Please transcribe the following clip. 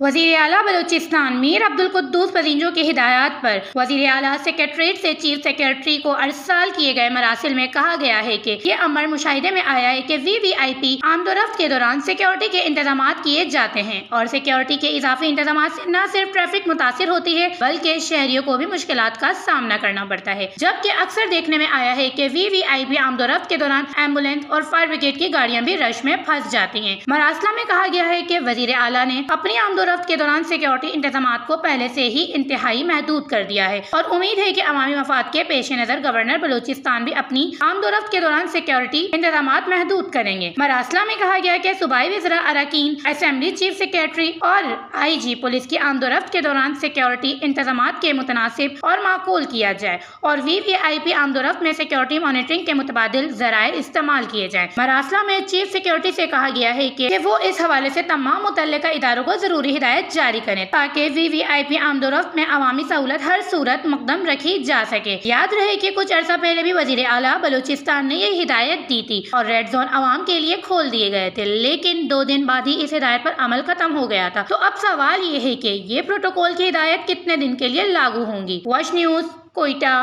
وزیر اعلیٰ بلوچستان میر عبدالقدوس پزینجو کی ہدایات پر وزیر اعلیٰ سکریٹریٹ سے چیف سیکریٹری کو ارسال کیے گئے مراسل میں کہا گیا ہے کہ یہ امر مشاہدے میں آیا ہے کہ وی وی آئی پی آمد و رفت کے دوران سیکیورٹی کے انتظامات کیے جاتے ہیں اور سیکیورٹی کے اضافی انتظامات سے نہ صرف ٹریفک متاثر ہوتی ہے بلکہ شہریوں کو بھی مشکلات کا سامنا کرنا پڑتا ہے، جبکہ اکثر دیکھنے میں آیا ہے کہ وی وی آئی پی آمد و رفت کے دوران ایمبولینس اور فائر بریگیڈ کی گاڑیاں بھی رش میں پھنس جاتی ہیں۔ مراسلہ میں کہا گیا ہے کہ وزیر اعلیٰ نے اپنی آمد و رفت کے دوران سیکیورٹی انتظامات کو پہلے سے ہی انتہائی محدود کر دیا ہے اور امید ہے کہ عوامی مفاد کے پیش نظر گورنر بلوچستان بھی اپنی آمد و رفت کے دوران سیکیورٹی انتظامات محدود کریں گے۔ مراسلہ میں کہا گیا کہ صوبائی وزراء اراکین اسمبلی چیف سیکریٹری اور آئی جی پولیس کی آمد و رفت کے دوران سیکیورٹی انتظامات کے متناسب اور معقول کیا جائے اور وی وی آئی پی آمد و رفت میں سیکیورٹی مانیٹرنگ کے متبادل ذرائع استعمال کیے جائیں۔ مراسلہ میں چیف سیکریٹری سے کہا گیا ہے کہ وہ اس حوالے سے تمام متعلقہ اداروں کو ضروری ہدایت جاری کریں تاکہ وی وی آئی پی آمد و رفت میں عوامی سہولت ہر صورت مقدم رکھی جا سکے۔ یاد رہے کہ کچھ عرصہ پہلے بھی وزیر اعلیٰ بلوچستان نے یہ ہدایت دی تھی اور ریڈ زون عوام کے لیے کھول دیے گئے تھے، لیکن 2 دن بعد ہی اس ہدایت پر عمل ختم ہو گیا تھا۔ تو اب سوال یہ ہے کہ یہ پروٹوکول کی ہدایت کتنے دن کے لیے لاگو ہوں گی؟ Wash news, Quetta.